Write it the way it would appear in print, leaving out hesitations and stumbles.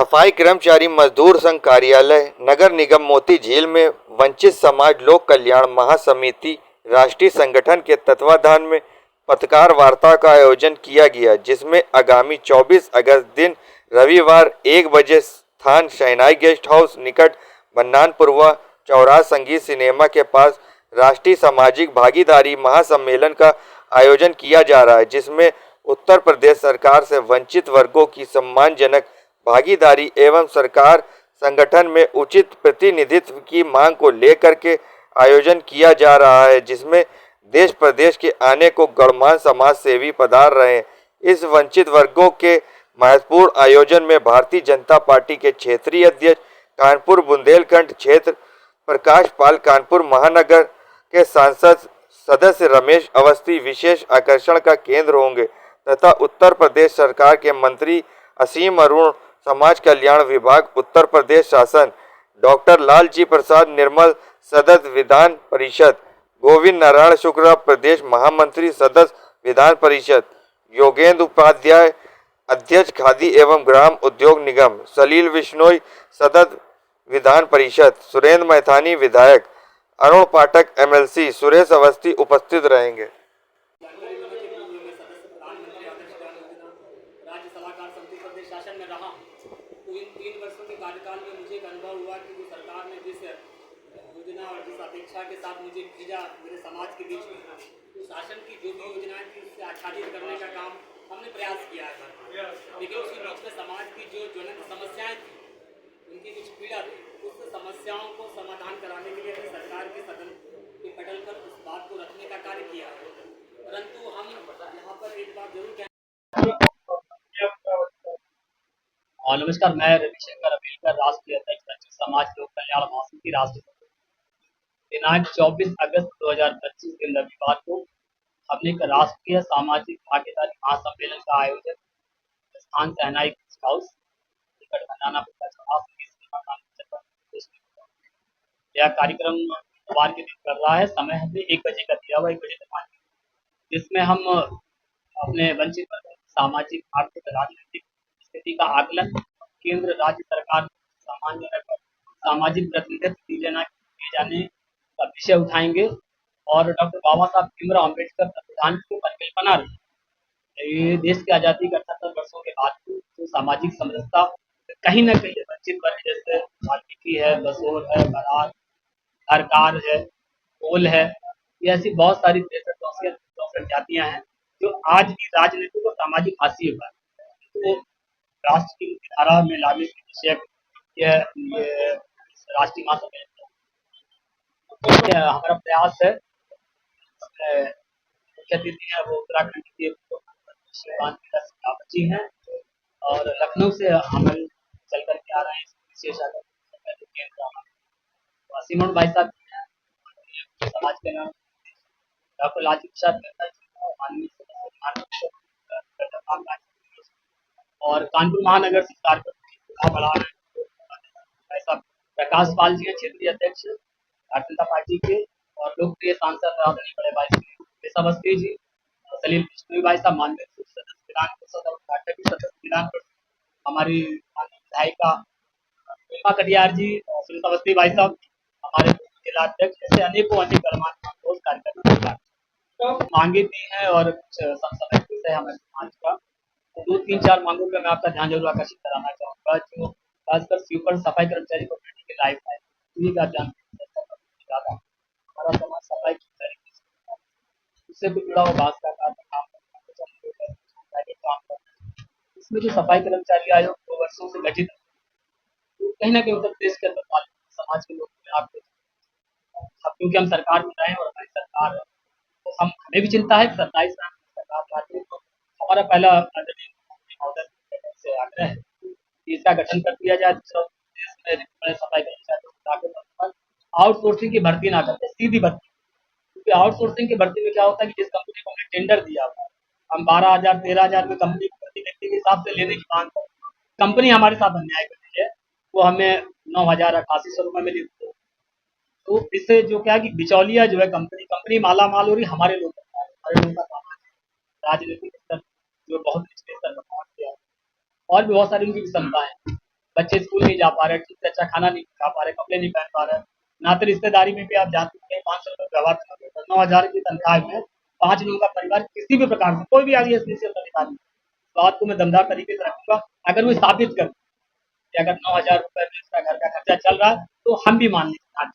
सफाई कर्मचारी मजदूर संघ कार्यालय नगर निगम मोती झील में वंचित समाज लोक कल्याण महासमिति राष्ट्रीय संगठन के तत्वाधान में पत्रकार वार्ता का आयोजन किया गया, जिसमें आगामी 24 अगस्त दिन रविवार 1 बजे स्थान शहनाई गेस्ट हाउस निकट बन्नानपुरवा चौराहा संगीत सिनेमा के पास राष्ट्रीय सामाजिक भागीदारी महासम्मेलन का आयोजन किया जा रहा है, जिसमें उत्तर प्रदेश सरकार से वंचित वर्गों की सम्मानजनक भागीदारी एवं सरकार संगठन में उचित प्रतिनिधित्व की मांग को लेकर के आयोजन किया जा रहा है, जिसमें देश प्रदेश के आने को गणमान्य समाज सेवी पधार रहे हैं। इस वंचित वर्गों के महत्वपूर्ण आयोजन में भारतीय जनता पार्टी के क्षेत्रीय अध्यक्ष कानपुर बुंदेलखंड क्षेत्र प्रकाश पाल, कानपुर महानगर के सांसद सदस्य रमेश अवस्थी विशेष आकर्षण का केंद्र होंगे तथा उत्तर प्रदेश सरकार के मंत्री असीम अरुण, समाज कल्याण विभाग उत्तर प्रदेश शासन डॉक्टर लालजी प्रसाद निर्मल, सदस्य विधान परिषद गोविंद नारायण शुक्ला, प्रदेश महामंत्री सदस्य विधान परिषद योगेंद्र उपाध्याय, अध्यक्ष खादी एवं ग्राम उद्योग निगम सलील बिश्नोई, सदस्य विधान परिषद सुरेंद्र मैथानी, विधायक अरुण पाठक, एमएलसी सुरेश अवस्थी उपस्थित रहेंगे। राज्य सलाहकार समिति प्रदेश शासन में रहा तो इन 3 वर्षों के कार्यकाल में मुझे एक अनुभव हुआ कि जो सरकार ने जिस योजना और जिस अपेक्षा के साथ मुझे भेजा मेरे समाज के बीच में, तो शासन की जो भी योजनाएं थी उससे आच्छादित करने का काम हमने प्रयास किया है। लेकिन उसी बीच में समाज की जो ज्वलंत समस्याएं थी, उनकी कुछ पीड़ा थी, उस समस्याओं को समाधान कराने के लिए हमने सरकार के सदन के पटल पर उस बात को रखने का कार्य किया है। परंतु हम यहाँ पर एक बात जरूर कहें। नमस्कार, मैं रविशंकर अबेलकर, राष्ट्रीय अध्यक्ष वंचित समाज लोक कल्याण महासमिति राष्ट्रीय दिनांक 24 अगस्त 2025 दिन रविवार को हमने एक राष्ट्रीय सामाजिक भागीदारी महासम्मेलन का आयोजन स्थान शहनाई गेस्ट हाउस निकट बन्नानपुरवा चौराहा संगीत सिनेमा का यह कार्यक्रम बुधवार के दिन कर रहा है। समय हमने 1 बजे का दिया हुआ, 1 बजे तक, जिसमें हम अपने वंचित सामाजिक आर्थिक राजनीतिक स्थिति का आकलन, केंद्र राज्य सरकार सामाजिक प्रतिनिधित्व दिए जाने का विषय उठाएंगे और डॉक्टर बाबा साहब भीमराव अम्बेडकर संविधान की परिकल्पना ये देश की आज़ादी के 78 वर्षों के बाद जो सामाजिक समरसता कहीं न कहीं वंचित वर्ग जैसे वाल्मीकि है, बसोर है, बरार, हरकार है, कोल है, ये ऐसी बहुत सारी 63 जातियां हैं जो आज भी राजनीतिक और सामाजिक हाशिए पर तो राष्ट्र की धारा में लाने के विषय ये राष्ट्रीय महासम्मेलन हमारा प्रयास है। मुख्य अतिथि है वो उत्तराखंड के जी हैं और लखनऊ से हम चल करके आ रहे हैं विशेष असीम भाई साहब समाज के नाम डॉक्टर लालजी प्रसाद और कानपुर महानगर से बढ़ा रहे हैं प्रकाश पाल जी, क्षेत्रीय अध्यक्ष भारतीय जनता पार्टी के और लोकप्रिय सांसद बड़े भाई अवस्थी जी, सलील बिश्नोई भाई साहब, माननीय सदस्य विधान परिषद और सदस्य विधान परिषद हमारी विधायिका कटियार जी, सुरेश अवस्थी भाई साहब, हमारे जिला अध्यक्ष, ऐसे अनेकों अन्य गणमान्य कार्यकर्ता मांगे भी हैं और कुछ समय है हमारे समाज का। तो 2-3-4 मांगों पर मैं आपका ध्यान जरूर आकर्षित कराना चाहूँगा, जो खासकर स्वीपर सफाई कर्मचारी को के लाइफ है, इन्हीं का ध्यान हमारा समाज सफाई कर्मचारी उससे भी जुड़ा हुआ बात का काम इसमें जो सफाई कर्मचारी आयोग 2 वर्षों से गठित तो कहीं ना कहीं उत्तर प्रदेश के अंदर समाज के लोग अब क्योंकि हम सरकार में रहे और हमारी सरकार है तो हमें भी चिंता है कि 27 सरकार तो हमारा पहला से आग्रह है कि इसका गठन कर दिया जाए। सफाई कर्मचारी आउटसोर्सिंग की भर्ती ना करते, सीधी भर्ती, क्योंकि आउटसोर्सिंग की भर्ती में क्या होता है कि जिस कंपनी को हमने टेंडर दिया हुआ है, हम 12,000-13,000 में कंपनी को प्रति व्यक्ति के हिसाब से लेने की मांग करते हैं, कंपनी हमारे साथ अन्याय कर रही है, वो हमें 9,000-8,800 रुपये में देती है। तो इससे जो क्या है कि बिचौलिया जो है कंपनी माला माल हो रही, हमारे लोग राजनीतिक स्तर जो बहुत निचले स्तर पर पहुंच गया और भी बहुत सारी उनकी विषमताएं। बच्चे स्कूल नहीं जा पा रहे, ठीक से अच्छा खाना नहीं खा पा रहे, कपड़े नहीं पहन पा रहे। ना तो रिश्तेदारी में भी आप जानते हैं 500 रुपये व्यवहार करना पड़ता है। 9,000 की तनख्वाह में 5 लोगों का परिवार किसी भी प्रकार से कोई भी आईएएस अधिकारी, इस बात को मैं दमदार तरीके से रखूँगा। अगर वो साबित कर कि अगर 9,000 रुपये में इसका घर का खर्चा चल रहा है, तो हम भी मान लेंगे। हाँ जी।